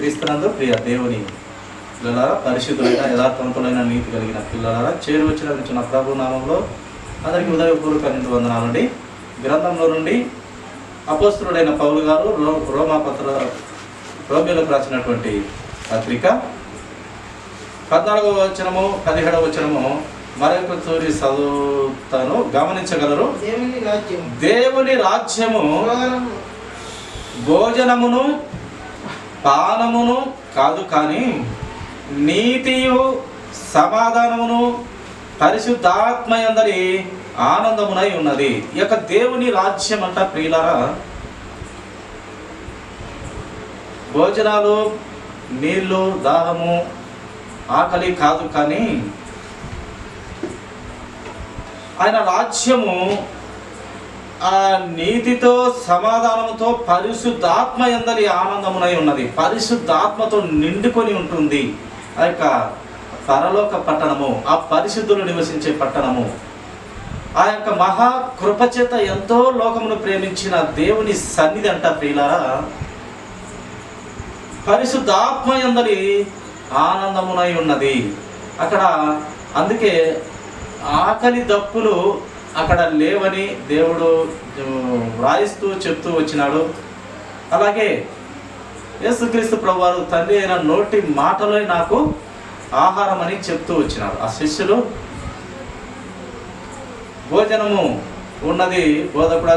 క్రీస్తునందు ప్రియ దేవుని పిల్లలారా, పరిశుద్ధులైన యథార్థవంతులైన నీతి కలిగిన పిల్లలారా, చేరువచ్చిన ప్రభు నామంలో అందరికీ ఉదయపూర్వక నిండు వందనాలండి. గ్రంథంలో నుండి అపోస్తలుడైన పౌలు గారు రోమీలకు రాసినటువంటి పత్రిక 14వ వచనము 17వ వచనము మరొక తూరి చదువుతాను, గమనించగలరు. దేవుని రాజ్యము భోజనమును పానమును కాదు, కానీ నీతియు సమాధానమును పరిశుద్ధాత్మయందరి ఆనందమునై ఉన్నది. ఈ యొక్క దేవుని రాజ్యం అంట ప్రియులారా, భోజనాలు, నీళ్లు, దాహము, ఆకలి కాదు, కానీ ఆయన రాజ్యము ఆ నీతితో సమాధానముతో పరిశుద్ధాత్మ యందలి ఆనందమునై ఉన్నది. పరిశుద్ధాత్మతో నిండుకొని ఉంటుంది ఆ యొక్క పరలోక పట్టణము, ఆ పరిశుద్ధులు నివసించే పట్టణము. ఆ యొక్క మహా కృపచేత ఎంతో లోకమును ప్రేమించిన దేవుని సన్నిధి అంట ప్రియులారా, పరిశుద్ధాత్మ యందలి ఆనందమునై ఉన్నది. అక్కడ అందుకే ఆకలి దప్పులు అక్కడ లేవని దేవుడు వ్రాయిస్తూ చెప్తూ వచ్చినాడు. అలాగే యేసుక్రీస్తు ప్రభువారు తండ్రి అయిన నోటి మాటలో నాకు ఆహారం అని చెప్తూ వచ్చినాడు. ఆ శిష్యులు భోజనము ఉన్నది బోధకుడా,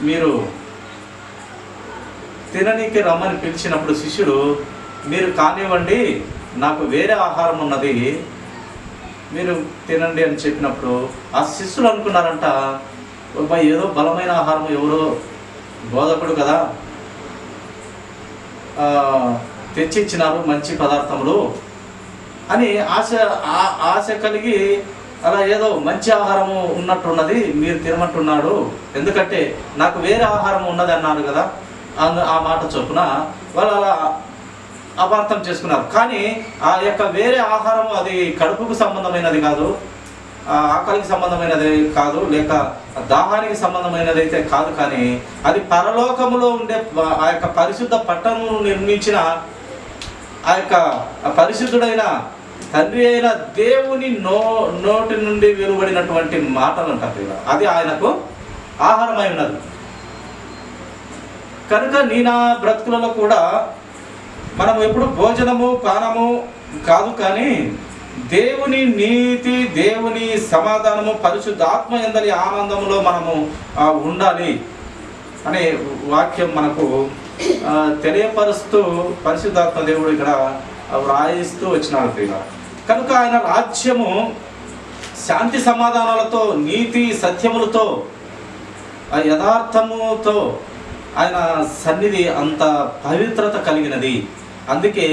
మీరు తిననీకి రమ్మని పిలిచినప్పుడు శిష్యుడు, మీరు కానివ్వండి, నాకు వేరే ఆహారం ఉన్నది, మీరు తినండి అని చెప్పినప్పుడు ఆ శిష్యులు అనుకున్నారంట, ఏదో బలమైన ఆహారం, ఎవరో బోధకుడు కదా తెచ్చిచ్చినారు మంచి పదార్థములు అని ఆశ కలిగి అలా ఏదో మంచి ఆహారము ఉన్నట్టున్నది, మీరు తినమంటున్నాడు, ఎందుకంటే నాకు వేరే ఆహారం ఉన్నది అన్నారు కదా. ఆ మాట చొప్పున వాళ్ళు అలా అపార్థం చేసుకున్నారు. కానీ ఆ యొక్క వేరే ఆహారం అది కడుపుకు సంబంధమైనది కాదు, ఆకలికి సంబంధమైనది కాదు, లేక దాహానికి సంబంధమైనది అయితే కాదు, కానీ అది పరలోకములో ఉండే ఆ యొక్క పరిశుద్ధ పట్టణము నిర్మించిన ఆ యొక్క పరిశుద్ధుడైన తండ్రి అయిన దేవుని నోటి నుండి వెలువడినటువంటి మాటలు అంటారు. అది ఆయనకు ఆహారమై ఉన్నది. కనుక నా బ్రతుకులలో కూడా మనం ఎప్పుడు భోజనము పానము కాదు, కానీ దేవుని నీతి, దేవుని సమాధానము, పరిశుద్ధాత్మ యందలి ఆనందంలో మనము ఉండాలి అనే వాక్యం మనకు తెలియపరుస్తూ పరిశుద్ధాత్మ దేవుడు ఇక్కడ వ్రాయిస్తూ వచ్చినాడు ప్రియుల. కనుక ఆయన రాజ్యము శాంతి సమాధానాలతో, నీతి సత్యములతో, యథార్థముతో ఆయన సన్నిధి అంత పవిత్రత కలిగినది. అందుకే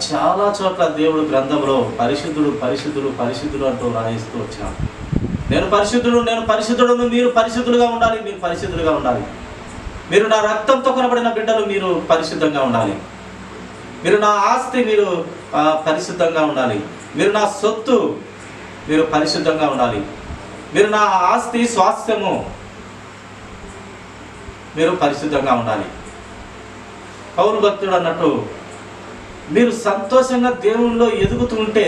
చాలా చోట్ల దేవుడు గ్రంథంలో పరిశుద్ధుడు పరిశుద్ధుడు పరిశుద్ధుడు అంటూ రాయిస్తూ వచ్చినాడు. నేను పరిశుద్ధుడును, మీరు పరిశుద్ధులుగా ఉండాలి, మీరు పరిశుద్ధులుగా ఉండాలి, మీరు నా రక్తంతో కొనబడిన బిడ్డలు, మీరు పరిశుద్ధంగా ఉండాలి, మీరు నా ఆస్తి, మీరు పరిశుద్ధంగా ఉండాలి, మీరు నా సొత్తు, మీరు పరిశుద్ధంగా ఉండాలి, మీరు నా ఆస్తి స్వాస్థ్యము, మీరు పరిశుద్ధంగా ఉండాలి. పౌలు భక్తుడు అన్నట్టు, మీరు సంతోషంగా దేవునిలో ఎదుగుతూ ఉంటే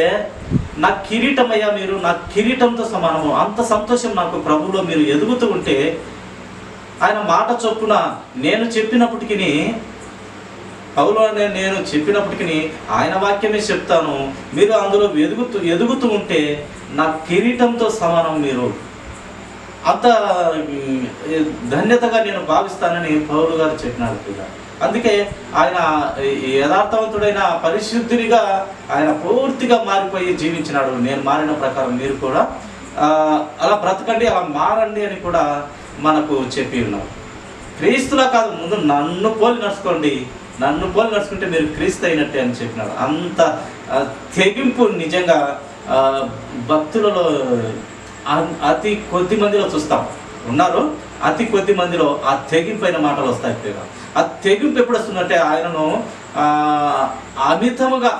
నా కిరీటమయ్యా, మీరు నా కిరీటంతో సమానము. అంత సంతోషం నాకు ప్రభువులో మీరు ఎదుగుతూ ఉంటే, ఆయన మాట చొప్పున నేను చెప్పినప్పటికీ, పౌలు నేను చెప్పినప్పటికీ ఆయన వాక్యమే చెప్తాను, మీరు అందులో ఎదుగుతూ ఉంటే నా కిరీటంతో సమానం, మీరు అంత ధన్యతగా నేను భావిస్తానని పౌలు గారు చెప్పినాడు. అందుకే ఆయన యథార్థవంతుడైన పరిశుద్ధునిగా ఆయన పూర్తిగా మారిపోయి జీవించినాడు. నేను మారిన ప్రకారం మీరు కూడా అలా బ్రతకండి, అలా మారండి అని కూడా మనకు చెప్పి ఉన్నారు. క్రీస్తులా కాదు, ముందు నన్ను పోలి నడుచుకోండి, నన్ను పోలి నడుచుకుంటే మీరు క్రీస్తు అయినట్టే అని చెప్పినాడు. అంత తెగింపు నిజంగా భక్తులలో అతి కొద్ది మందిలో చూస్తాం. ఉన్నారు, అతి కొద్ది మందిలో ఆ తెగింపైన మాటలు వస్తాయి. ఆ తెగింపు ఎప్పుడు వస్తుందంటే ఆయనను అమితముగా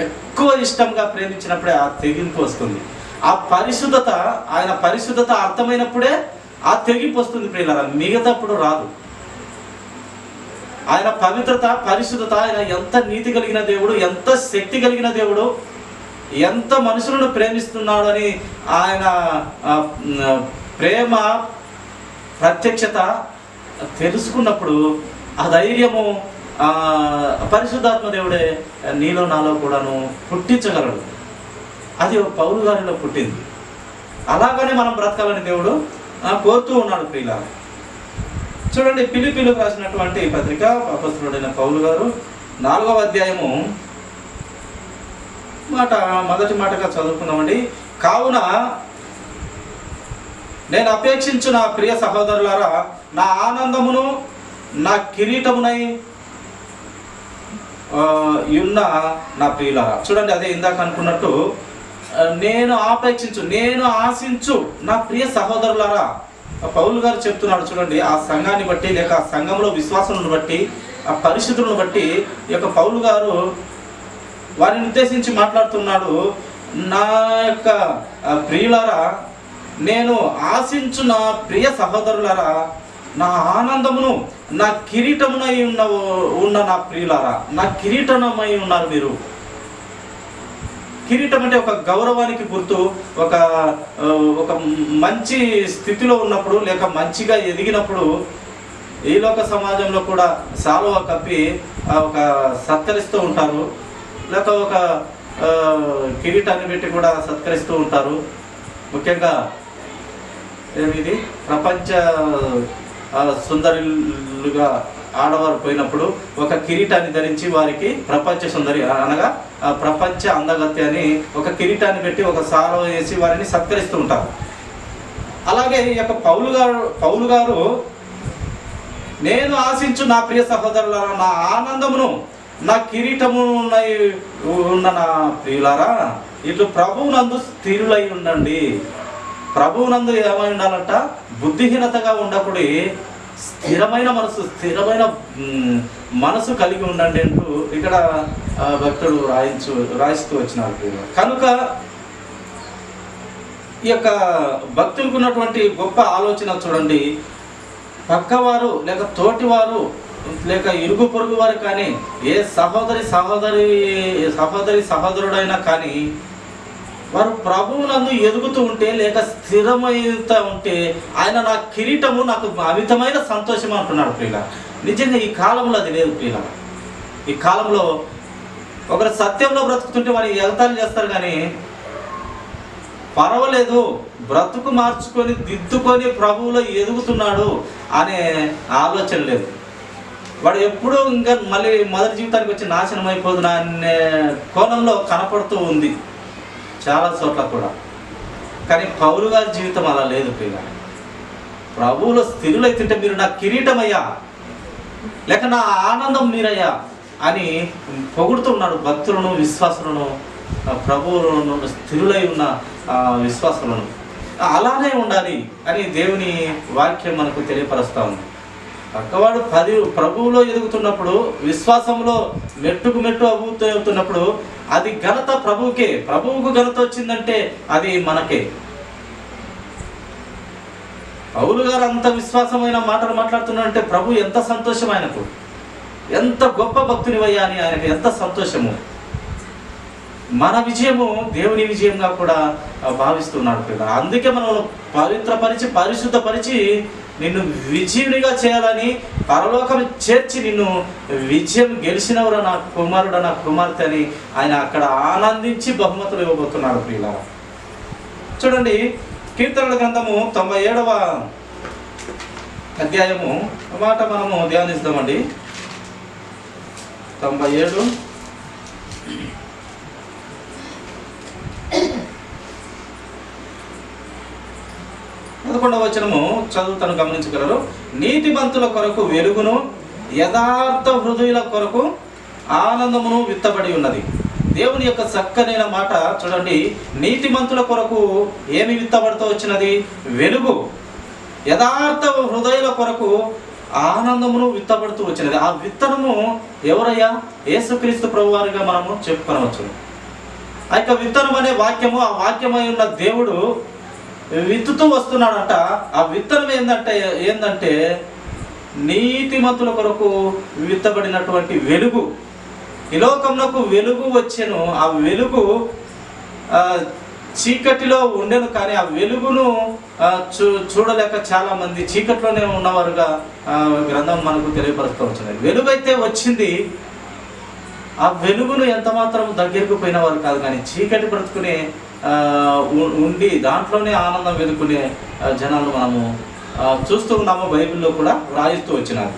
ఎక్కువ ఇష్టంగా ప్రేమించినప్పుడే ఆ తెగింపు వస్తుంది. ఆ పరిశుద్ధత, ఆయన పరిశుద్ధత అర్థమైనప్పుడే ఆ తెగింపు వస్తుంది ప్రియులారా, మిగతాప్పుడు రాదు. ఆయన పవిత్రత, పరిశుద్ధత, ఆయన ఎంత నీతి కలిగిన దేవుడు, ఎంత శక్తి కలిగిన దేవుడు, ఎంత మనుషులను ప్రేమిస్తున్నాడు అని ఆయన ప్రేమ ప్రత్యక్షత తెలుసుకున్నప్పుడు ఆ ధైర్యము పరిశుద్ధాత్మ దేవుడే నీలో నాలో కూడాను పుట్టించగలడు. అది పౌలు గారిలో పుట్టింది. అలాగనే మనం బ్రతకాలని దేవుడు కోరుతూ ఉన్నాడు. ప్రియులారా, చూడండి, ఫిలిప్పీలకు రాసినటువంటి పత్రిక అపొస్తలుడైన పౌలు గారు 4వ అధ్యాయము మొదటి మాటగా చదువుకున్నామండి. కావున నేను అపేక్షించు నా ప్రియ సహోదరులారా, నా ఆనందమును నా కిరీటమునై ఉన్న నా ప్రియులారా. చూడండి, అదే ఇందాక అనుకున్నట్టు, నేను ఆశించు నా ప్రియ సహోదరులారా. పౌలు గారు చెప్తున్నాడు. చూడండి, ఆ సంఘాన్ని బట్టి, లేక ఆ సంఘంలో విశ్వాసాలను బట్టి, ఆ పరిస్థితులను బట్టి ఈ యొక్క పౌలు గారు వారిని ఉద్దేశించి మాట్లాడుతున్నాడు. నా యొక్క ప్రియులారా, నేను ఆశించు నా ప్రియ సహోదరులారా, నా ఆనందమును నా కిరీటమునై ఉన్న నా ప్రియులారా. నా కిరీటమై ఉన్నారు మీరు. కిరీటం అంటే ఒక గౌరవానికి గుర్తు. ఒక మంచి స్థితిలో ఉన్నప్పుడు, లేక మంచిగా ఎదిగినప్పుడు ఈ లోక సమాజంలో కూడా శాలువ కప్పి ఒక సత్కరిస్తూ ఉంటారు, లేక ఒక కిరీటాన్ని పెట్టి కూడా సత్కరిస్తూ ఉంటారు. ముఖ్యంగా ఇది ప్రపంచ సుందరులుగా ఆడవారు పోయినప్పుడు ఒక కిరీటాన్ని ధరించి వారికి ప్రపంచ సుందరి అనగా ప్రపంచ అందగత్య అని ఒక కిరీటాన్ని పెట్టి ఒక శాలువ వేసి వారిని సత్కరిస్తూ ఉంటారు. అలాగే ఈ యొక్క పౌలు గారు నేను ఆశించు నా ప్రియ సహోదరులారా, నా ఆనందమును నా కిరీటము ఉన్న నా ప్రియులారా, ఇట్లు ప్రభువునందు స్థిరులై ఉండండి. ప్రభువునందు ఏమై ఉండాలంట? బుద్ధిహీనతగా ఉండకూడి స్థిరమైన మనసు కలిగి ఉండండి అంటూ ఇక్కడ భక్తుడు రాయిస్తూ వచ్చినాడు. కనుక ఈ యొక్క భక్తులకు ఉన్నటువంటి గొప్ప ఆలోచన చూడండి, పక్కవారు లేక తోటివారు లేక ఇరుగు పొరుగు వారు కానీ, ఏ సహోదరుడైనా కానీ వారు ప్రభువునందు ఎదుగుతూ ఉంటే, లేక స్థిరమైతే ఉంటే, ఆయన నా కిరీటము నాకు అమితమైన సంతోషం అంటున్నాడు. ప్రియుల, నిజంగా ఈ కాలంలో అది లేదు. ప్రియుల, ఈ కాలంలో ఒకరు సత్యంలో బ్రతుకుతుంటే వారు ఎగతాళి చేస్తారు, కానీ పర్వాలేదు, బ్రతుకు మార్చుకొని దిద్దుకొని ప్రభువులో ఎదుగుతున్నాడు అనే ఆలోచన లేదు. వాడు ఎప్పుడూ ఇంకా మళ్ళీ మొదటి జీవితానికి వచ్చి నాశనం అయిపోదు అనే కోణంలో కనపడుతూ ఉంది చాలా చోట్ల కూడా. కానీ పౌలు గారి జీవితం అలా లేదు. ప్రియ, ప్రభువులో స్థిరులైతుంటే మీరు నా కిరీటమయ్యా, లేక నా ఆనందం మీరయ్యా అని పొగుడుతున్నాడు భక్తులను, విశ్వాసులను, ప్రభువులను, స్థిరులై ఉన్న విశ్వాసులను. అలానే ఉండాలి అని దేవుని వాక్యం మనకు తెలియపరుస్తూ ఉంది. పక్కవాడు ప్రభువులో ఎదుగుతున్నప్పుడు, విశ్వాసంలో మెట్టుకు మెట్టు అవుతున్నప్పుడు అది ఘనత ప్రభువుకే. ప్రభువుకు ఘనత వచ్చిందంటే అది మనకే. పౌలు గారు అంత విశ్వాసమైన మాటలు మాట్లాడుతున్నాడంటే ప్రభు ఎంత సంతోషం ఆయనకు, ఎంత గొప్ప భక్తునివయ్యా అని ఆయనకు ఎంత సంతోషము. మన విజయము దేవుని విజయంగా కూడా భావిస్తున్నాడు కదా. అందుకే మనం పవిత్రపరిచి పరిశుద్ధపరిచి నిన్ను విజయునిగా చేయాలని, పరలోకం చేర్చి నిన్ను విజయం గెలిచినవరా నా కుమారుడు, నా కుమార్తె అని ఆయన అక్కడ ఆనందించి బహుమతులు ఇవ్వబోతున్నాడు. ప్రియులారా, చూడండి, కీర్తనల గ్రంథము 97వ అధ్యాయము మాట మనము ధ్యానిస్తామండి. 97 11వ వచనము చదువుతాను, గమనించగలరు. నీతిమంతుల కొరకు వెలుగును, యథార్థ హృదయుల కొరకు ఆనందమును విత్తబడి ఉన్నది. దేవుని యొక్క చక్కనైన మాట చూడండి. నీతిమంతుల కొరకు ఏమి విత్తబడుతూ వచ్చినది? వెలుగు. యథార్థ హృదయుల కొరకు ఆనందమును విత్తబడుతూ వచ్చినది. ఆ విత్తనము ఎవరయ్యా? యేసుక్రీస్తు ప్రభువారిగా మనము చెప్పుకొనవచ్చు. ఆ యొక్క విత్తనం అనే వాక్యము, ఆ వాక్యమై ఉన్న దేవుడు విత్తుతూ వస్తున్నాడంట. ఆ విత్తనం ఏంటంటే నీతిమంతుల కొరకు విత్తబడినటువంటి వెలుగు. ఈ లోకమునకు వెలుగు వచ్చెను, ఆ వెలుగు చీకటిలో ఉండెను, కానీ ఆ వెలుగును చూడలేక చాలా మంది చీకటిలోనే ఉన్నవారుగా గ్రంథం మనకు తెలియపరుస్తూ వచ్చినది. వెలుగైతే వచ్చింది, ఆ వెలుగును ఎంత మాత్రం దగ్గరకు పోయిన వారు కాదు, కానీ చీకటి బ్రతుకునే ఉండి దాంట్లోనే ఆనందం వెతుకునే జనాలు మనము చూస్తూ ఉన్నాము. బైబిల్లో కూడా రాయిస్తూ వచ్చినారు.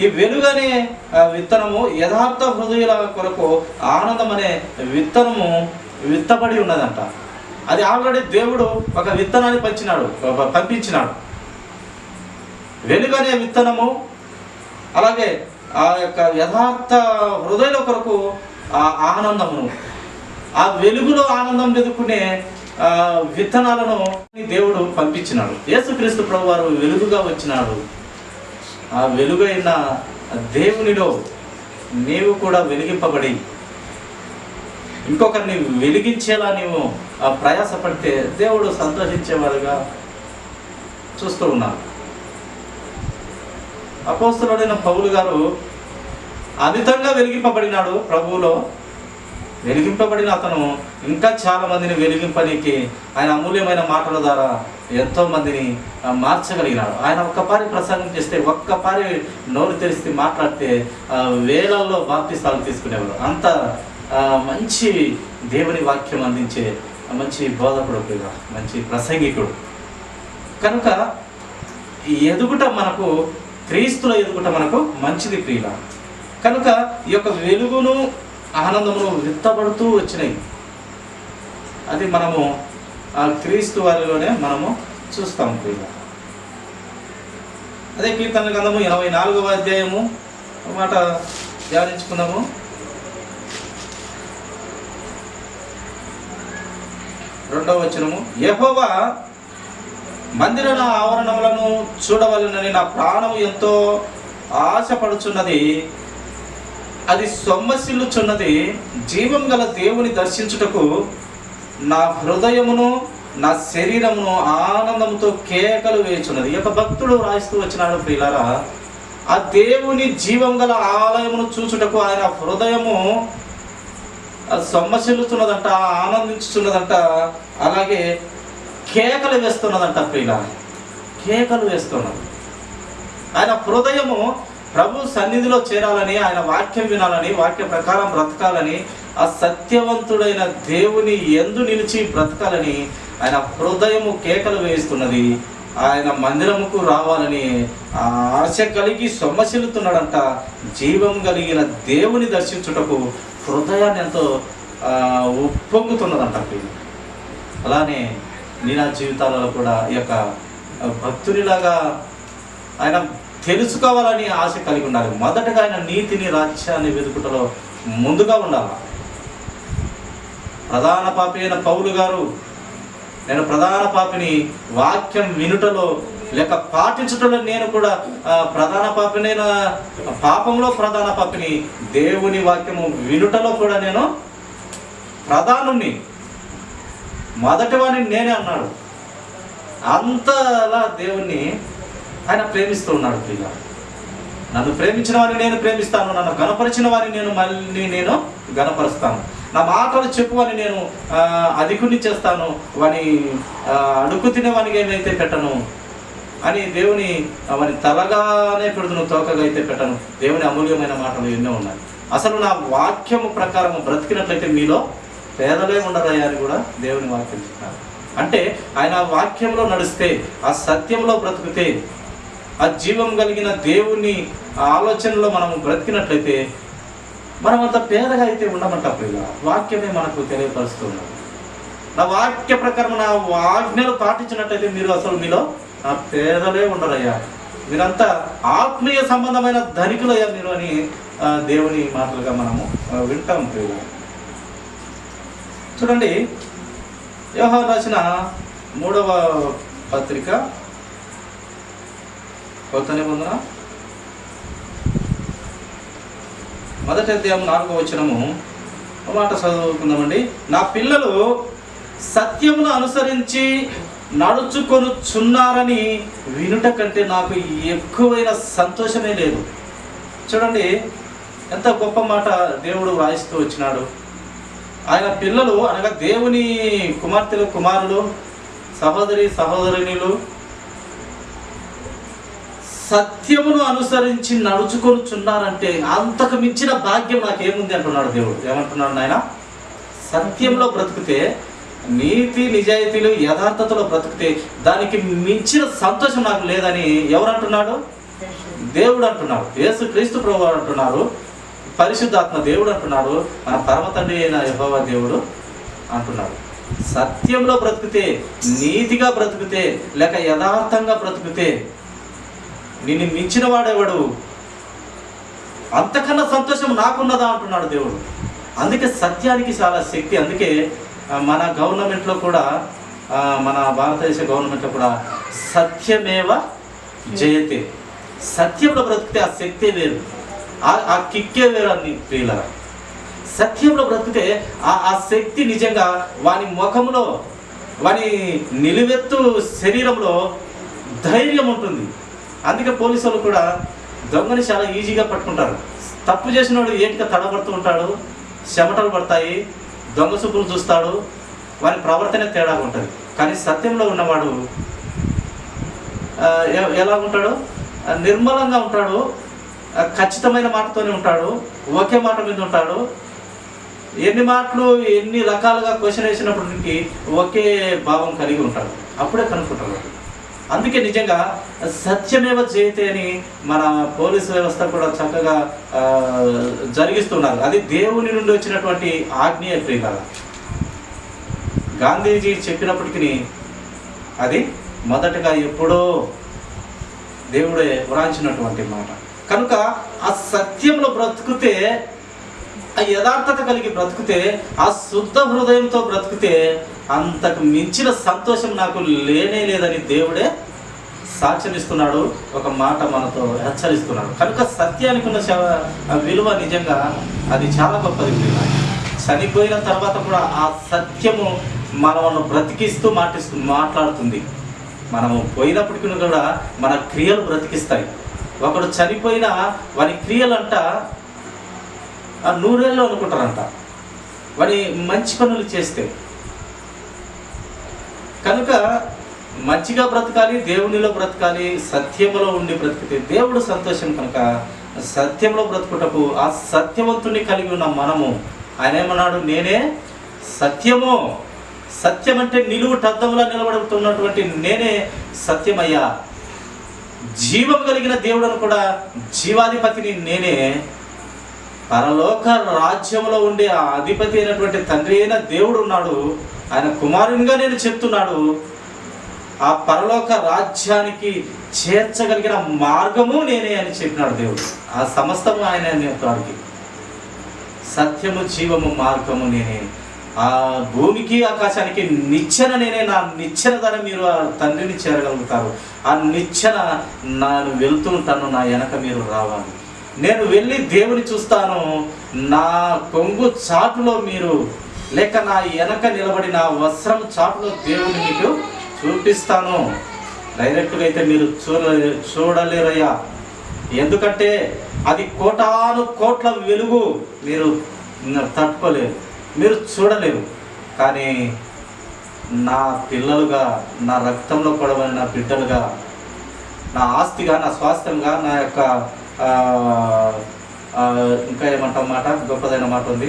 ఈ వెలుగనే విత్తనము యథార్థ హృదయుల కొరకు ఆనందం అనే విత్తనము విత్తబడి ఉన్నదంట. అది ఆల్రెడీ దేవుడు ఒక విత్తనాన్ని పంపించినాడు. వెలుగనే విత్తనము, అలాగే ఆ యొక్క యథార్థ హృదయుల కొరకు ఆ ఆనందమును, ఆ వెలుగులో ఆనందం వెతుకునే విత్తనాలను దేవుడు పంపించినాడు. యేసుక్రీస్తు ప్రభువారు వెలుగుగా వచ్చినాడు. ఆ వెలుగైన దేవునిలో నీవు కూడా వెలిగింపబడి ఇంకొకరిని వెలిగించేలా నీవు ప్రయాసపడితే దేవుడు సంతోషించేవారుగా చూస్తూ ఉన్నాడు. అపోస్తలుడైన పౌలు గారు అమితంగా వెలిగింపబడినాడు ప్రభువులో. వెలిగింపబడిన అతను ఇంకా చాలా మందిని వెలిగింపడానికి ఆయన అమూల్యమైన మాటల ద్వారా ఎంతో మందిని మార్చగలిగినాడు. ఆయన ఒక్కపారి ప్రసంగం చేస్తే, ఒక్కపారి నోరు తెరిస్తే, మాట్లాడితే వేలల్లో బాప్తిస్తాలు తీసుకునేవారు. అంత మంచి దేవుని వాక్యం అందించే మంచి బోధకుడు, మంచి ప్రసంగికుడు. కనుక ఎదుగుట మనకు, క్రీస్తులో ఎదుగుట మనకు మంచిది ప్రియుల. కనుక ఈ యొక్క వెలుగును ఆనందమును విత్తబడుతూ వచ్చినాయి. అది మనము ఆ క్రీస్తు వారిలోనే మనము చూస్తాం ప్రియుల. అదే కీర్తన గ్రంథము 84వ అధ్యాయము మాట ధ్యానించుకుందాము. 2వ వచనము, యెహోవా మందిర ఆవరణములను చూడవలెనని నా ప్రాణము ఎంతో ఆశపడుచున్నది. అది సొమ్మసిల్లుచున్నది. జీవం గల దేవుని దర్శించుటకు నా హృదయమును నా శరీరమును ఆనందముతో కేకలు వేయుచున్నది. ఈ యొక్క భక్తుడు రాయిస్తూ వచ్చినాడు ప్రియులారా. ఆ దేవుని జీవం గల ఆలయమును చూచుటకు ఆయన హృదయము సొమ్మసిల్లుతున్నదంట, ఆనందించుతున్నదంట, అలాగే కేకలు వేస్తున్నదంట ప్రియులారా. కేకలు వేస్తున్నది. ఆయన హృదయము ప్రభు సన్నిధిలో చేరాలని, ఆయన వాక్యం వినాలని, వాక్య ప్రకారం బ్రతకాలని, ఆ సత్యవంతుడైన దేవుని యందు నిలిచి బ్రతకాలని ఆయన హృదయము కేకలు వేస్తున్నది. ఆయన మందిరముకు రావాలని ఆశ కలిగి సొమ్మసిల్లుతున్నాడంట. జీవం కలిగిన దేవుని దర్శించుటకు హృదయాన్ని ఎంతో ఉప్పొంగుతున్నదంట. అలానే నీ నా జీవితాలలో కూడా ఈ యొక్క భక్తునిలాగా ఆయన తెలుసుకోవాలని ఆశ కలిగి ఉండాలి. మొదటగా ఆయన నీతిని, రాజ్యాన్ని వెతుకుటలో ముందుగా ఉండాలి. ప్రధాన పాపి అయిన పౌలు గారు, నేను ప్రధాన పాపిని, వాక్యం వినుటలో లేక పాటించుటలో నేను కూడా ప్రధాన పాపినైన, పాపంలో ప్రధాన పాపిని, దేవుని వాక్యము వినుటలో కూడా నేను ప్రధానుణ్ణి, మొదటివాణ్ణి నేనే అన్నాడు. అంతలా దేవుణ్ణి ఆయన ప్రేమిస్తూ ఉన్నాడు ప్రియ. నన్ను ప్రేమించిన వారిని నేను ప్రేమిస్తాను, నన్ను గణపరిచిన వారిని నేను మళ్ళీ గణపరుస్తాను, నా మాటలు చెప్పువని నేను అధికుని చేస్తాను, వాని అడుగు తినేవానికి ఏమైతే పెట్టను అని దేవుని వాని తలగానే పెడుతును, తోకగా అయితే పెట్టను. దేవుని అమూల్యమైన మాటలు ఎన్నో ఉన్నాయి. అసలు నా వాక్యము ప్రకారము బ్రతికినట్లయితే మీలో పేదలే ఉండరయ్యా అని కూడా దేవుని వాక్యం చెప్తారు. అంటే ఆయన వాక్యంలో నడిస్తే, ఆ సత్యంలో బ్రతికితే, ఆ జీవం కలిగిన దేవుని ఆలోచనలో మనము బ్రతికినట్లయితే మనమంత పేదగా అయితే ఉండమంట ప్రియుల. వాక్యమే మనకు తెలియపరుస్తున్నాడు. నా వాక్య ప్రకారం నా ఆజ్ఞలు పాటించినట్లయితే మీరు అసలు మీలో పేదలే ఉండరయ్యా, మీరంతా ఆత్మీయ సంబంధమైన ధనికులయ్యా మీరు అని దేవుని మాటలుగా మనము వింటాం ప్రియుల. చూడండి, యోహాను రాసిన 3వ పత్రిక, కొత్త నిబంధన 1వ అధ్యాయం 4వ వచనము మాట చదువుకుందామండి. నా పిల్లలు సత్యమును అనుసరించి నడుచుకొనుచున్నారని వినుట కంటే నాకు ఎక్కువైన సంతోషమే లేదు. చూడండి ఎంత గొప్ప మాట దేవుడు వాయిస్తూ వచ్చినాడు. ఆయన పిల్లలు అనగా దేవుని కుమార్తెలు, కుమారులు, సహోదరి సహోదరునిలు సత్యమును అనుసరించి నడుచుకొనుచున్నారంటే అంతకు మించిన భాగ్యం నాకేముంది అంటున్నాడు దేవుడు. ఏమంటున్నాడు నాయన? సత్యంలో బ్రతికితే, నీతి నిజాయితీలు యథార్థతలో బ్రతికితే దానికి మించిన సంతోషం నాకు లేదని ఎవరు అంటున్నాడు? దేవుడు అంటున్నాడు. యేసు క్రీస్తు ప్రభువు అంటున్నారు, పరిశుద్ధాత్మ దేవుడు అంటున్నాడు, మన పరమ తండ్రి అయిన యెహోవా దేవుడు అంటున్నాడు. సత్యంలో బ్రతికితే, నీతిగా బ్రతికితే, లేక యథార్థంగా బ్రతికితే నిన్ను మించిన వాడేవాడు, అంతకన్నా సంతోషం నాకున్నదా అంటున్నాడు దేవుడు. అందుకే సత్యానికి చాలా శక్తి. అందుకే మన గవర్నమెంట్లో కూడా, మన భారతదేశ గవర్నమెంట్లో కూడా సత్యమేవ జయతే, సత్యంలో బ్రతికితే ఆ శక్తే వేరు, ఆ కిక్కే వేరు అని ప్రియులారా. సత్యంలో బ్రతికితే ఆ శక్తి నిజంగా వాని ముఖంలో, వాని నిలువెత్తు శరీరంలో ధైర్యం ఉంటుంది. అందుకే పోలీసులు కూడా దొంగని చాలా ఈజీగా పట్టుకుంటారు. తప్పు చేసినవాడు ఏటిగా తడబడుతూ ఉంటాడు, చెమటలు పడతాయి, దొంగ చూపులు చూస్తాడు, వాని ప్రవర్తన తేడాగా ఉంటుంది. కానీ సత్యంలో ఉన్నవాడు ఎలా ఉంటాడు? నిర్మలంగా ఉంటాడు, ఖచ్చితమైన మాటతోనే ఉంటాడు, ఒకే మాట మీద ఉంటాడు. ఎన్ని మాటలు ఎన్ని రకాలుగా క్వశ్చన్ వేసినప్పటికీ ఒకే భావం కలిగి ఉంటాడు. అప్పుడే కనుక్కుంటాడు. అందుకే నిజంగా సత్యమేవ జయతే అని మన పోలీసు వ్యవస్థ కూడా చక్కగా జరిగిస్తున్నారు. అది దేవుని నుండి వచ్చినటువంటి ఆజ్ఞ ప్రియులారా. గాంధీజీ చెప్పినప్పటికీ అది మొదటగా ఎప్పుడో దేవుడే వ్రాంచినటువంటి మాట. కనుక ఆ సత్యంలో బ్రతుకుతే, ఆ యథార్థత కలిగి బ్రతుకుతే, ఆ శుద్ధ హృదయంతో బ్రతుకుతే అంతకు మించిన సంతోషం నాకు లేనే లేదని దేవుడే సాక్ష్యమిస్తున్నాడు. ఒక మాట మనతో హెచ్చరిస్తున్నాడు. కనుక సత్యానికి ఉన్న విలువ నిజంగా అది చాలా గొప్పది. చనిపోయిన తర్వాత కూడా ఆ సత్యము మనల్ని బ్రతికిస్తూ మాట్లాడుతుంది. మనము పోయినప్పటికీ కూడా మన క్రియలు బ్రతికిస్తాయి. ఒకడు చనిపోయినా వాని క్రియలంట నూరేళ్ళు అనుకుంటారంట, వాడి మంచి పనులు చేస్తే. కనుక మంచిగా బ్రతకాలి, దేవునిలో బ్రతకాలి, సత్యములో ఉండి బ్రతికితే దేవుడు సంతోషం. కనుక సత్యంలో బ్రతుకుటకు ఆ సత్యవంతుని కలిగి ఉన్న మనము, ఆయన ఏమన్నాడు? నేనే సత్యము. సత్యం అంటే నిలువుటద్దంలా నిలబడుతున్నటువంటి నేనే సత్యమయ్యా. జీవం కలిగిన దేవుడను కూడా జీవాధిపతిని నేనే. పరలోక రాజ్యంలో ఉండే ఆ అధిపతి అయినటువంటి తండ్రి అయిన దేవుడు ఉన్నాడు. ఆయన కుమారునిగా నేను చెప్తున్నాడు. ఆ పరలోక రాజ్యానికి చేర్చగలిగిన మార్గము నేనే అని చెప్పినాడు దేవుడు. ఆ సమస్తము ఆయన వారికి. సత్యము, జీవము, మార్గము నేనే. ఆ భూమికి ఆకాశానికి నిచ్చెన నేనే. నా నిచ్చెన ద్వారా మీరు ఆ తండ్రిని చేరగలుగుతారు. ఆ నిచ్చెన నేను వెళ్తూ ఉంటాను, నా వెనక మీరు రావాలి. నేను వెళ్ళి దేవుని చూస్తాను. నా కొంగు చాటులో మీరు, లేక నా వెనక నిలబడి నా వస్త్రం చాటులో దేవుని మీకు చూపిస్తాను. డైరెక్ట్గా అయితే మీరు చూడలేరయ్యా. ఎందుకంటే అది కోటాను కోట్ల వెలుగు, మీరు తట్టుకోలేరు, మీరు చూడలేరు. కానీ నా పిల్లలుగా, నా రక్తంలో పడవని నా బిడ్డలుగా, నా ఆస్తిగా, నా స్వాస్థ్యంగా, నా యొక్క ఇంకా ఏమంటాం మాట, గొప్పదైన మాట ఉంది,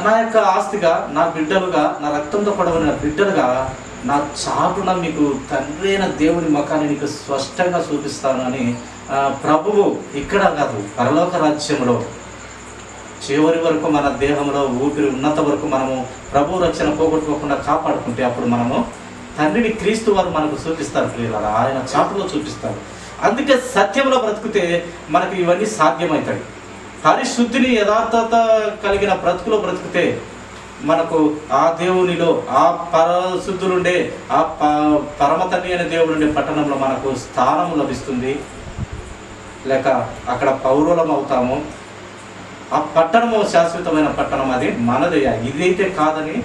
నా యొక్క ఆస్తిగా, నా బిడ్డలుగా, నా రక్తంతో పడవని నా బిడ్డలుగా, నా చాటున మీకు తండ్రి అయిన దేవుని ముఖాన్ని నీకు స్పష్టంగా చూపిస్తాను అని ప్రభువు ఇక్కడ కాదు, పరలోక రాజ్యంలో చివరి వరకు మన దేహంలో ఊపిరి ఉన్నంత వరకు మనము ప్రభు రక్షణ పోగొట్టుకోకుండా కాపాడుకుంటే అప్పుడు మనము తండ్రిని క్రీస్తు వారు మనకు చూపిస్తారు ప్రియులారా. ఆయన చాటులో చూపిస్తారు. అందుకే సత్యంలో బ్రతికితే మనకు ఇవన్నీ సాధ్యమవుతాయి. పరిశుద్ధిని, యథార్థత కలిగిన బ్రతుకులో బ్రతికితే మనకు ఆ దేవునిలో, ఆ పరిశుద్ధులుండే, ఆ పరమ తండ్రి అయిన దేవుడుండే పట్టణంలో మనకు స్థానం లభిస్తుంది. లేక అక్కడ పౌరులం అవుతాము. ఆ పట్టణము శాశ్వతమైన పట్టణం, అది మనదయ్యా. ఇదైతే కాదని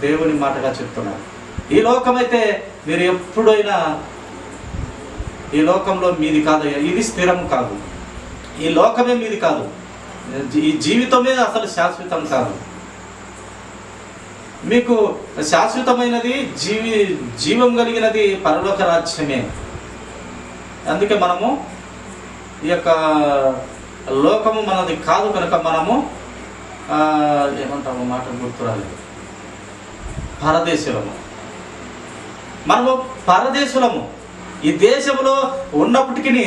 దేవుని మాటగా చెప్తున్నారు. ఈ లోకమైతే మీరు ఎప్పుడైనా ఈ లోకంలో మీది కాదయ్యా, ఇది స్థిరం కాదు, ఈ లోకమే మీది కాదు, ఈ జీవితమే అసలు శాశ్వతం కాదు. మీకు శాశ్వతమైనది జీవం కలిగినది పరలోక రాజ్యమే. అందుకే మనము ఈ యొక్క లోకము మనది కాదు కనుక మనము ఏమంటాము, మాట గుర్తురాలేదు, పరదేశులము. మనము పరదేశులము. ఈ దేశంలో ఉన్నప్పటికీ,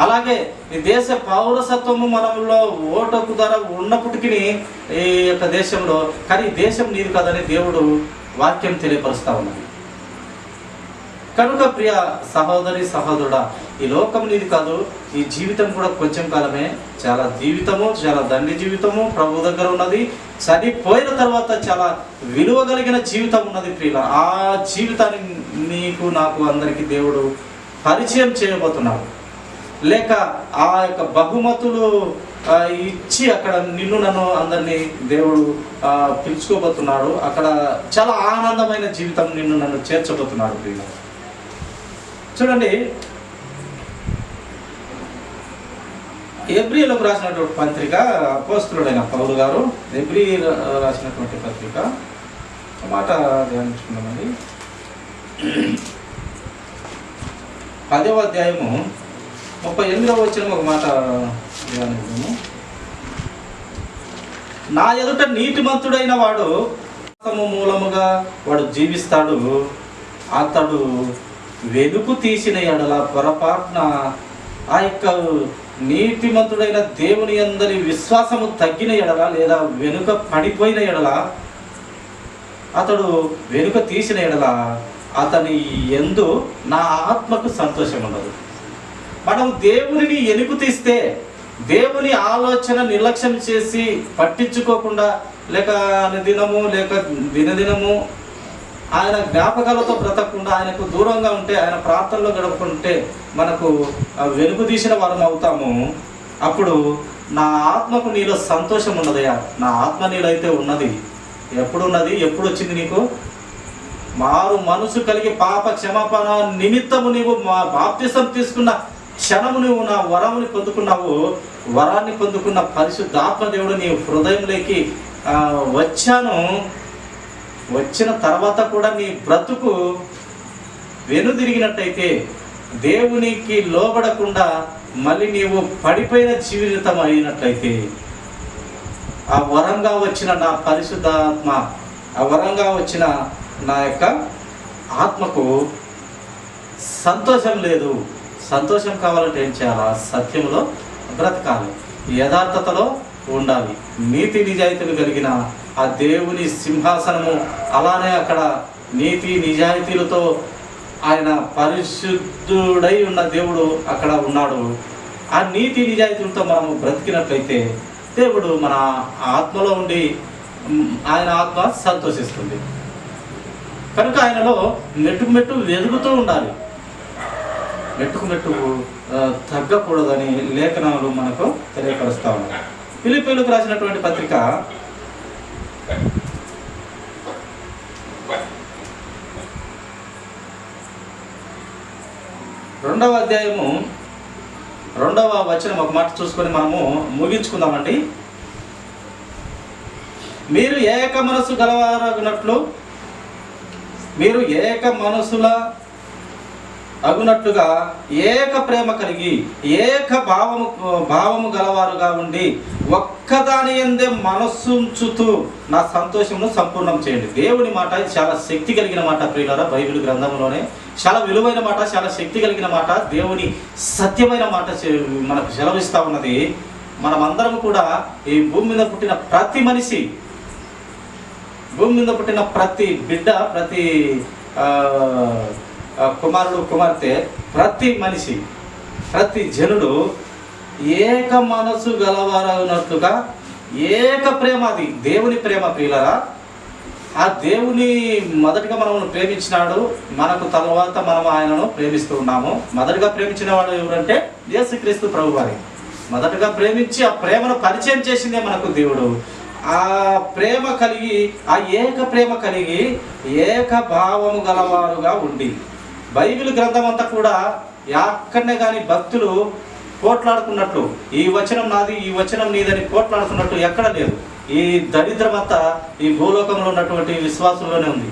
అలాగే ఈ దేశ పౌరసత్వము మనలో ఓటకు ధర ఉన్నప్పటికీ ఈ యొక్క దేశంలో, కానీ ఈ దేశం నీది కాదని దేవుడు వాక్యం తెలియపరుస్తూ ఉన్నది. కనుక ప్రియ సహోదరి సహోదరుడా, ఈ లోకం నీది కాదు, ఈ జీవితం కూడా కొంచెం కాలమే. చాలా జీవితము, చాలా దండి జీవితము ప్రభు దగ్గర ఉన్నది. చనిపోయిన తర్వాత చాలా విలువ కలిగిన జీవితం ఉన్నది ప్రియుల. ఆ జీవితాన్ని నీకు నాకు అందరికీ దేవుడు పరిచయం చేయబోతున్నాడు. లేక ఆ యొక్క బహుమతులు ఇచ్చి అక్కడ నిన్ను నన్ను అందరినీ దేవుడు పిలుచుకోబోతున్నాడు. అక్కడ చాలా ఆనందమైన జీవితం నిన్ను నన్ను చేర్చబోతున్నాడు ప్రియుల. చూడండి, హెబ్రీయులకు రాసినటువంటి పత్రిక, అపోస్తలుడైన పౌలు గారు హెబ్రీయులు రాసినటువంటి పత్రిక మాట ధ్యానించుకున్నామండి. 10వ అధ్యాయము 38వ వచనం ఒక మాట ధ్యానించాము. నా ఎదుట నీతిమంతుడైన వాడు మూలముగా వాడు జీవిస్తాడు, అతడు వెనుకు తీసిన ఎడల పొరపాటున ఆ యొక్క నీతిమంతుడైన దేవుని యందలి విశ్వాసము తగ్గిన ఎడల, లేదా వెనుక పడిపోయిన ఎడల, అతడు వెనుక తీసిన ఎడల అతని యందు నా ఆత్మకు సంతోషం ఉండదు. మనం దేవునిని వెనుక తీస్తే, దేవుని ఆలోచన నిర్లక్ష్యం చేసి పట్టించుకోకుండా, లేక దినము లేక దినదినము ఆయన జ్ఞాపకాలతో బ్రతకకుండా, ఆయనకు దూరంగా ఉంటే, ఆయన ప్రార్థనలో గడపకుంటే మనకు వెనుక తీసిన వారం అవుతాము. అప్పుడు నా ఆత్మకు నీలో సంతోషం ఉండదయ్యా. నా ఆత్మ నీలో అయితే ఉన్నది. ఎప్పుడు ఉన్నది? ఎప్పుడు వచ్చింది నీకు? మారు మనసు కలిగి పాప క్షమాపణ నిమిత్తము నీవు బాప్తిసం తీసుకున్న క్షణము నువ్వు నా వరముని పొందుకున్నావు. వరాన్ని పొందుకున్న పరిశుద్ధాత్మ దేవుడు నీ హృదయంలోకి వచ్చాను. వచ్చిన తర్వాత కూడా నీ బ్రతుకు వెనుదిరిగినట్టయితే, దేవునికి లోబడకుండా మళ్ళీ నీవు పడిపోయిన జీవితం అయినట్లయితే, ఆ వరంగా వచ్చిన నా పరిశుద్ధాత్మ, ఆ వరంగా వచ్చిన నా యొక్క ఆత్మకు సంతోషం లేదు. సంతోషం కావాలంటే ఏం చేయాలా? సత్యంలో బ్రతకాలి, యథార్థతలో ఉండాలి, నీతి నిజాయితీలు కలిగిన ఆ దేవుని సింహాసనము, అలానే అక్కడ నీతి నిజాయితీలతో ఆయన పరిశుద్ధుడై ఉన్న దేవుడు అక్కడ ఉన్నాడు. ఆ నీతి నిజాయితీలతో మనము బ్రతికినట్లయితే దేవుడు మన ఆత్మలో ఉండి ఆయన ఆత్మ సంతోషిస్తుంది. కనుక ఆయనలో మెట్టుకు మెట్టు వెలుగుతూ ఉండాలి, మెట్టుకు మెట్టుకు తగ్గకూడదని లేఖనాలు మనకు తెలియపరుస్తూ ఉన్నాయి. ఫిలిప్పీయులకు రాసినటువంటి పత్రిక 2వ అధ్యాయము 2వ వచనం ఒక మాట చూసుకొని మనము ముగించుకుందామండి. మీరు ఏక మనసు గలవారగునట్లు, మీరు ఏక మనసుల అగునట్లుగా ఏక ప్రేమ కలిగి ఏక భావము గలవారుగా ఉండి ఒక్కదాని యందే మనస్సుంచుతూ నా సంతోషమును సంపూర్ణం చేయండి. దేవుని మాట ఇది చాలా శక్తి కలిగిన మాట ప్రియులారా. బైబిల్ గ్రంథంలోనే చాలా విలువైన మాట, చాలా శక్తి కలిగిన మాట, దేవుని సత్యమైన మాట మనకు సెలవిస్తూ ఉన్నది. మనమందరం కూడా ఈ భూమి మీద పుట్టిన ప్రతి మనిషి, భూమి మీద పుట్టిన ప్రతి బిడ్డ, ప్రతి కుమారుడు కుమార్తె, ప్రతి మనిషి, ప్రతి జనుడు ఏక మనసు గలవారన్నట్లుగా ఏక ప్రేమ, అది దేవుని ప్రేమ ప్రియులరా. ఆ దేవుని మొదటిగా మనల్ని ప్రేమించినాడు, మనకు తర్వాత మనం ఆయనను ప్రేమిస్తూ ఉన్నాము. మొదటిగా ప్రేమించిన వాడు ఎవరంటే యేసుక్రీస్తు ప్రభువారి. మొదటగా ప్రేమించి ఆ ప్రేమను పరిచయం చేసిందే మనకు దేవుడు. ఆ ప్రేమ కలిగి, ఆ ఏక ప్రేమ కలిగి ఏక భావము గలవారుగా ఉండి. బైబిల్ గ్రంథం అంతా కూడా ఎక్కడనే కానీ భక్తులు పోట్లాడుకున్నట్లు, ఈ వచనం నాది, ఈ వచనం నీదని పోట్లాడుకున్నట్టు ఎక్కడ లేదు. ఈ దరిద్రం అంతా ఈ భూలోకంలో ఉన్నటువంటి విశ్వాసంలోనే ఉంది.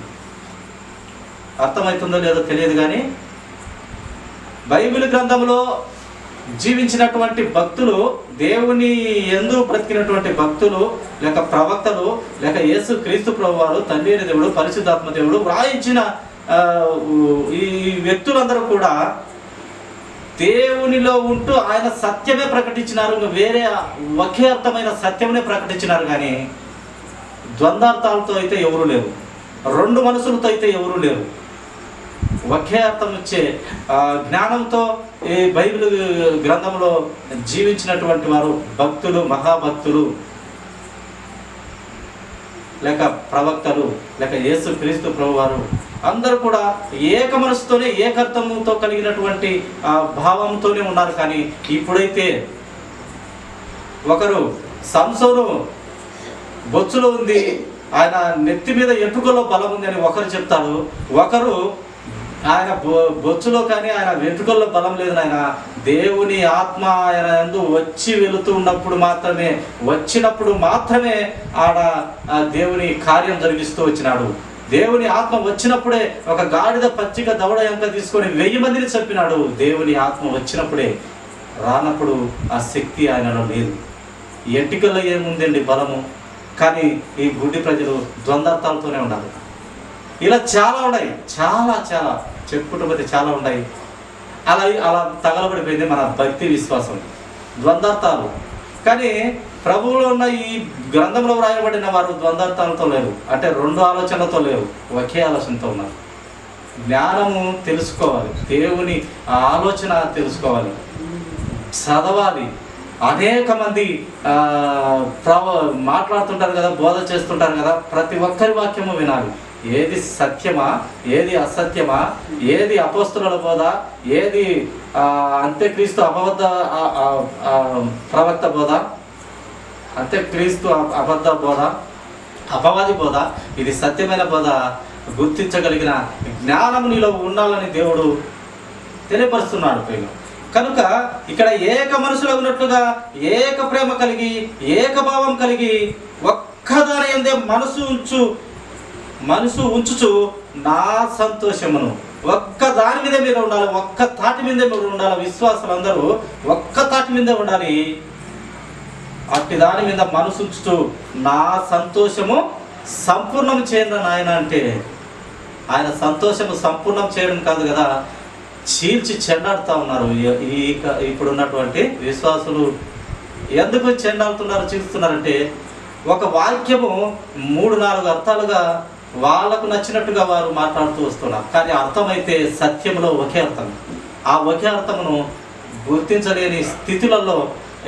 అర్థమవుతుందో లేదో తెలియదు కానీ బైబిల్ గ్రంథంలో జీవించినటువంటి భక్తులు, దేవుని యందు బ్రతికినటువంటి భక్తులు, లేక ప్రవక్తలు, లేక యేసు క్రీస్తు ప్రభువారు, తండ్రి అయిన దేవుడు, పరిశుద్ధాత్మ దేవుడు వ్రాయించిన ఈ వ్యక్తులందరూ కూడా దేవునిలో ఉంటూ ఆయన సత్యమే ప్రకటించినారు. వేరే ఒకే అర్థమైన సత్యమే ప్రకటించినారు. కానీ ద్వంద్వార్థాలతో అయితే ఎవరు లేరు, రెండు మనసులతో అయితే ఎవరు లేరు. ఒకే అర్థం వచ్చే జ్ఞానంతో ఈ బైబిల్ గ్రంథంలో జీవించినటువంటి వారు భక్తులు, మహాభక్తులు, లేక ప్రవక్తలు, లేక యేసు క్రీస్తు ప్రభువారు అందరూ కూడా ఏక మనసుతోనే, ఏకర్థంతో కలిగినటువంటి భావంతోనే ఉన్నారు. కానీ ఇప్పుడైతే ఒకరు సంసోను బొచ్చులో ఉంది, ఆయన నెత్తి మీద ఎటుకలో బలం ఉంది అని ఒకరు చెప్తాడు. ఒకరు ఆయన బొచ్చులో కానీ ఆయన వెంట్రుకల్లో బలం లేదు, ఆయన దేవుని ఆత్మ ఆయన యందు వచ్చి వెళుతూ ఉన్నప్పుడు మాత్రమే, వచ్చినప్పుడు మాత్రమే ఆడ దేవుని కార్యం జరిగిస్తూ వచ్చినాడు. దేవుని ఆత్మ వచ్చినప్పుడే, ఒక గాడిద పచ్చిక దవడ ఎంక తీసుకొని 1000 మందిని చంపినాడు. దేవుని ఆత్మ వచ్చినప్పుడే, రానప్పుడు ఆ శక్తి ఆయనలో లేదు. ఎంటికల్లో ఏముందండి బలము? కానీ ఈ గుడ్డి ప్రజలు ద్వంద్వార్థాలతోనే ఉండాలి. ఇలా చాలా ఉన్నాయి, చాలా చాలా చెప్పుకుంటూ పోతే చాలా ఉన్నాయి. అలా తగలబడిపోయింది మన భక్తి విశ్వాసం, ద్వంద్వార్థాలు. కానీ ప్రభువులో ఉన్న ఈ గ్రంథంలో వ్రాయబడిన వారు ద్వంద్వార్థాలతో లేరు, అంటే రెండు ఆలోచనలతో లేరు, ఒకే ఆలోచనతో ఉన్నారు. జ్ఞానము తెలుసుకోవాలి, దేవుని ఆలోచన తెలుసుకోవాలి, చదవాలి. అనేక మంది మాట్లాడుతుంటారు కదా, బోధ చేస్తుంటారు కదా, ప్రతి ఒక్కరి వాక్యము వినాలి. ఏది సత్యమా, ఏది అసత్యమా, ఏది అపోస్తుల బోధ, ఏది అంత్యక్రీస్తు అబద్ధ ప్రవక్త బోధ, అంత్యక్రీస్తు అబద్ధ బోధ, అపవాది బోధ, ఇది సత్యమైన బోధ గుర్తించగలిగిన జ్ఞానం నీలో ఉండాలని దేవుడు తెలియపరుస్తున్నాడు. కనుక ఇక్కడ ఏక మనసులో ఉన్నట్లుగా ఏక ప్రేమ కలిగి, ఏకభావం కలిగి, ఒక్కదాని యందే మనసు ఉంచుచు నా సంతోషమును, ఒక్క దాని మీద మీరు ఉండాలి, ఒక్క తాటి మీద మీరు ఉండాలి. విశ్వాసులందరూ ఒక్క తాటి మీద ఉండాలి. అట్టి దాని మీద మనసు ఉంచుతూ నా సంతోషము సంపూర్ణం చేయండి నాయన అంటే, ఆయన సంతోషము సంపూర్ణం చేయడం కాదు కదా, చీల్చి చెండాడుతూ ఉన్నారు. ఇప్పుడున్నటువంటి విశ్వాసులు ఎందుకు చెండాడుతున్నారు, చీల్స్తున్నారంటే, ఒక వాక్యము 3-4 అర్థాలుగా వాళ్ళకు నచ్చినట్టుగా వారు మాట్లాడుతూ వస్తున్నారు. కానీ అర్థమైతే సత్యంలో ఒకే అర్థం. ఆ ఒకే అర్థమును గుర్తించలేని స్థితులలో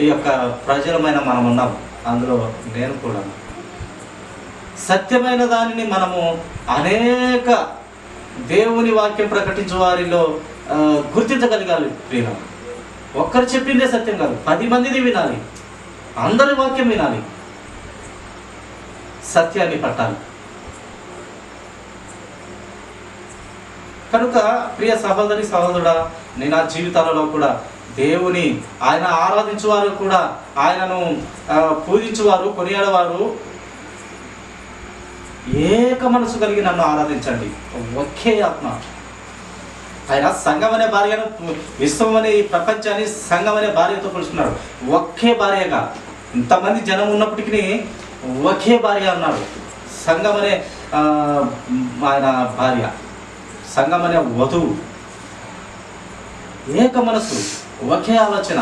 ఈ యొక్క ప్రజలమైన మనం ఉన్నాం. అందులో నేను కూడా. సత్యమైన దానిని మనము అనేక దేవుని వాక్యం ప్రకటించే వారిలో గుర్తించగలగాలి. ప్రియుల, ఒక్కరు చెప్పిందే సత్యం కాదు, 10 మందిని వినాలి, అందరి వాక్యం వినాలి, సత్యాన్ని పట్టాలి. కనుక ప్రియ సహోదరి సహోదరుడా, నేను ఆ జీవితాలలో కూడా దేవుని ఆయన ఆరాధించువారు కూడా, ఆయనను పూజించువారు, కొనియాడవారు ఏక మనసు కలిగి నన్ను ఆరాధించండి. ఒకే ఆత్మ. ఆయన సంఘం అనే భార్యను, విశ్వం అనే ఈ ప్రపంచాన్ని సంఘం అనే భార్యతో పోల్చుకున్నాడు. ఒకే భార్యగా, ఇంతమంది జనం ఉన్నప్పటికీ ఒకే భార్య అన్నాడు. సంఘం అనే ఆయన భార్య, సంఘం అనే వధువు, ఏక మనసు, ఒకే ఆలోచన.